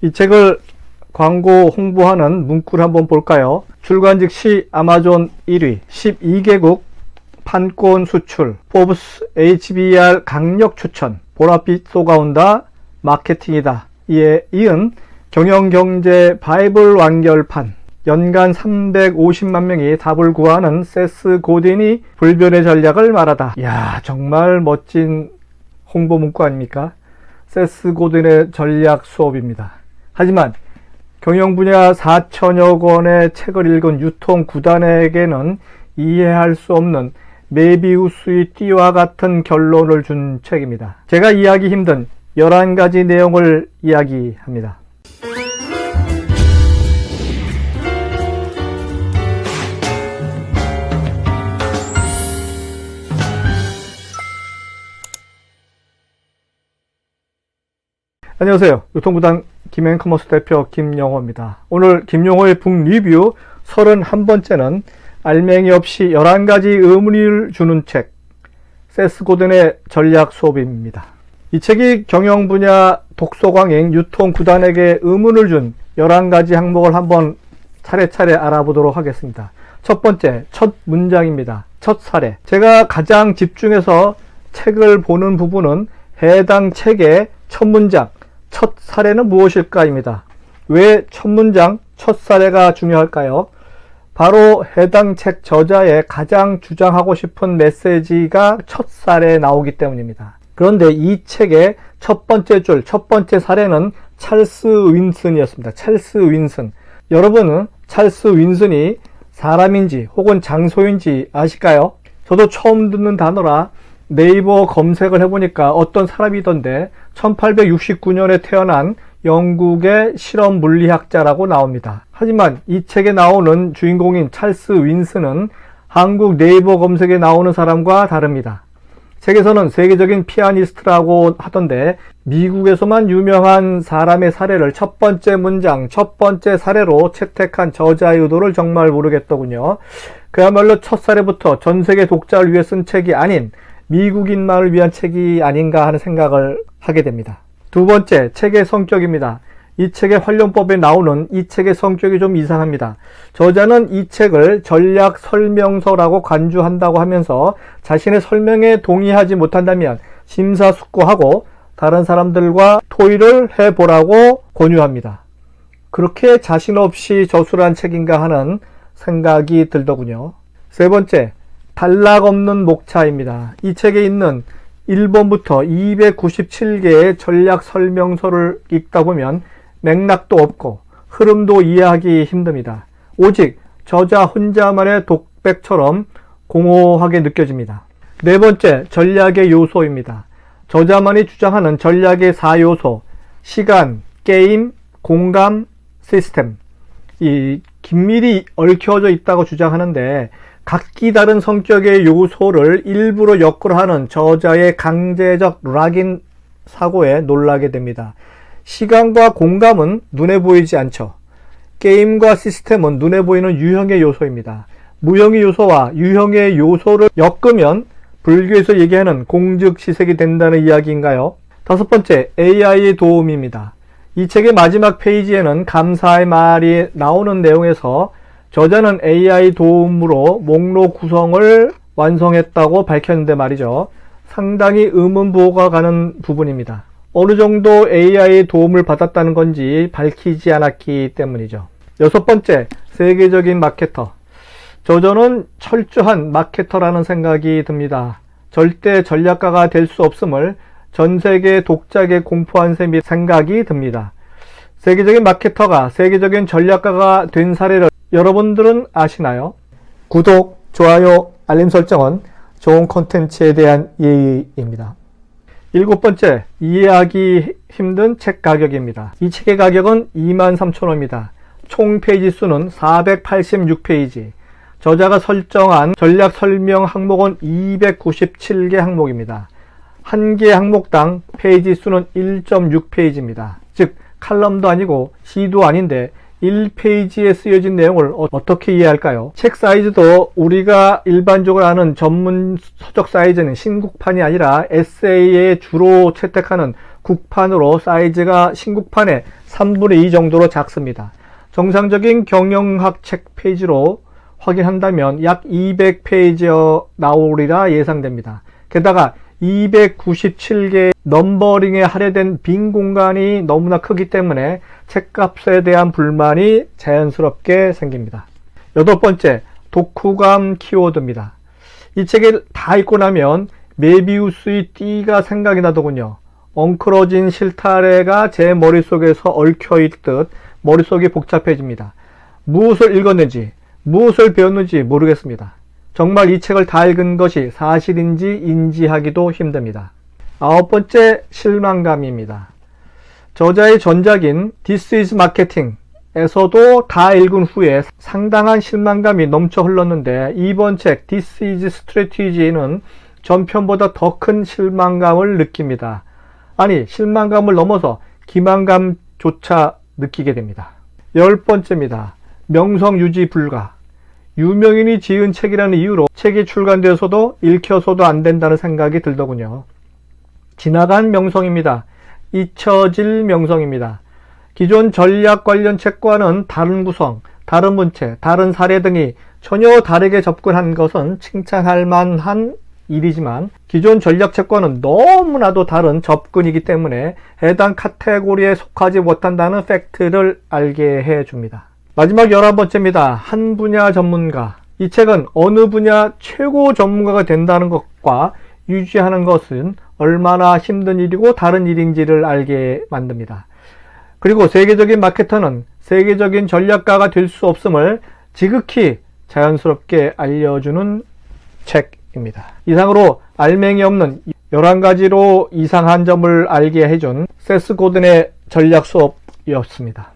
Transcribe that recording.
이 책을 광고 홍보하는 문구를 한번 볼까요? 출간 즉시 아마존 1위, 12개국 판권 수출, 포브스 HBR 강력 추천, 보랏빛 쏘가온다, 마케팅이다. 이에 이은 경영경제 바이블 완결판, 연간 350만 명이 답을 구하는 세스 고딘이 불변의 전략을 말하다. 이야, 정말 멋진 홍보 문구 아닙니까? 세스 고딘의 전략 수업입니다. 하지만 경영 분야 4천여 권의 책을 읽은 유통 구단에게는 이해할 수 없는 메비우스의 띠와 같은 결론을 준 책입니다. 제가 이해하기 힘든 11가지 내용을 이야기합니다. 안녕하세요. 유통구단 김앤커머스 대표 김영호입니다. 오늘 김영호의 북 리뷰 31번째는 알맹이 없이 11가지 의문을 주는 책, 세스 고든의 전략 수업입니다. 이 책이 경영 분야 독서광행 유통구단에게 의문을 준 11가지 항목을 한번 차례차례 알아보도록 하겠습니다. 첫 번째, 첫 문장입니다. 첫 사례. 제가 가장 집중해서 책을 보는 부분은 해당 책의 첫 문장, 첫 사례는 무엇일까입니다. 왜 첫 문장, 첫 사례가 중요할까요? 바로 해당 책 저자의 가장 주장하고 싶은 메시지가 첫 사례에 나오기 때문입니다. 그런데 이 책의 첫 번째 줄, 첫 번째 사례는 찰스 윈슨이었습니다. 찰스 윈슨. 여러분은 찰스 윈슨이 사람인지 혹은 장소인지 아실까요? 저도 처음 듣는 단어라 네이버 검색을 해보니까 어떤 사람이던데 1869년에 태어난 영국의 실험 물리학자라고 나옵니다. 하지만 이 책에 나오는 주인공인 찰스 윈슨은 한국 네이버 검색에 나오는 사람과 다릅니다. 책에서는 세계적인 피아니스트라고 하던데 미국에서만 유명한 사람의 사례를 첫 번째 문장, 첫 번째 사례로 채택한 저자의 의도를 정말 모르겠더군요. 그야말로 첫 사례부터 전 세계 독자를 위해 쓴 책이 아닌 미국인만을 위한 책이 아닌가 하는 생각을 하게 됩니다. 두 번째, 책의 성격입니다. 이 책의 활용법에 나오는 이 책의 성격이 좀 이상합니다. 저자는 이 책을 전략 설명서라고 간주한다고 하면서 자신의 설명에 동의하지 못한다면 심사숙고하고 다른 사람들과 토의를 해보라고 권유합니다. 그렇게 자신 없이 저술한 책인가 하는 생각이 들더군요. 세 번째, 단락 없는 목차입니다. 이 책에 있는 1번부터 297개의 전략 설명서를 읽다 보면 맥락도 없고 흐름도 이해하기 힘듭니다. 오직 저자 혼자만의 독백처럼 공허하게 느껴집니다. 네 번째, 전략의 요소입니다. 저자만이 주장하는 전략의 4요소, 시간, 게임, 공감, 시스템. 이 긴밀히 얽혀져 있다고 주장하는데 각기 다른 성격의 요소를 일부러 역할하는 저자의 강제적 락인 사고에 놀라게 됩니다. 시간과 공감은 눈에 보이지 않죠. 게임과 시스템은 눈에 보이는 유형의 요소입니다. 무형의 요소와 유형의 요소를 엮으면 불교에서 얘기하는 공즉시색이 된다는 이야기인가요? 다섯 번째, AI의 도움입니다. 이 책의 마지막 페이지에는 감사의 말이 나오는 내용에서 저자는 AI 도움으로 목록 구성을 완성했다고 밝혔는데 말이죠. 상당히 의문부호가 가는 부분입니다. 어느 정도 AI의 도움을 받았다는 건지 밝히지 않았기 때문이죠. 여섯 번째, 세계적인 마케터. 저자는 철저한 마케터라는 생각이 듭니다. 절대 전략가가 될 수 없음을 전 세계 독자에게 공포한 셈이 생각이 듭니다. 세계적인 마케터가 세계적인 전략가가 된 사례를 여러분들은 아시나요? 구독, 좋아요, 알림 설정은 좋은 콘텐츠에 대한 예의입니다. 일곱 번째, 이해하기 힘든 책 가격입니다. 이 책의 가격은 23,000원입니다. 총 페이지 수는 486페이지. 저자가 설정한 전략 설명 항목은 297개 항목입니다. 한 개 항목당 페이지 수는 1.6페이지입니다. 즉 칼럼도 아니고 시도 아닌데 1페이지에 쓰여진 내용을 어떻게 이해할까요? 책 사이즈도 우리가 일반적으로 아는 전문 서적 사이즈는 신국판이 아니라 에세이에 주로 채택하는 국판으로 사이즈가 신국판의 3분의 2 정도로 작습니다. 정상적인 경영학 책 페이지로 확인한다면 약 200페이지 나오리라 예상됩니다. 게다가 297개의 넘버링에 할애된 빈 공간이 너무나 크기 때문에 책값에 대한 불만이 자연스럽게 생깁니다. 8번째, 독후감 키워드입니다. 이 책을 다 읽고 나면 메비우스의 띠가 생각이 나더군요. 엉클어진 실타래가 제 머릿속에서 얽혀있듯 머릿속이 복잡해집니다. 무엇을 읽었는지, 무엇을 배웠는지 모르겠습니다. 정말 이 책을 다 읽은 것이 사실인지 인지하기도 힘듭니다. 9번째, 실망감입니다. 저자의 전작인 This is Marketing 에서도 다 읽은 후에 상당한 실망감이 넘쳐 흘렀는데 이번 책 This is Strategy는 전편보다 더 큰 실망감을 느낍니다. 아니, 실망감을 넘어서 기만감조차 느끼게 됩니다. 10번째입니다. 명성 유지 불가. 유명인이 지은 책이라는 이유로 책이 출간되어서도 읽혀서도 안 된다는 생각이 들더군요. 지나간 명성입니다. 잊혀질 명성입니다. 기존 전략 관련 책과는 다른 구성, 다른 문체, 다른 사례 등이 전혀 다르게 접근한 것은 칭찬할 만한 일이지만 기존 전략책과는 너무나도 다른 접근이기 때문에 해당 카테고리에 속하지 못한다는 팩트를 알게 해줍니다. 마지막 11번째입니다. 한 분야 전문가. 이 책은 어느 분야 최고 전문가가 된다는 것과 유지하는 것은 얼마나 힘든 일이고 다른 일인지를 알게 만듭니다. 그리고 세계적인 마케터는 세계적인 전략가가 될 수 없음을 지극히 자연스럽게 알려주는 책입니다. 이상으로 알맹이 없는 11가지로 이상한 점을 알게 해준 세스 고든의 전략 수업이었습니다.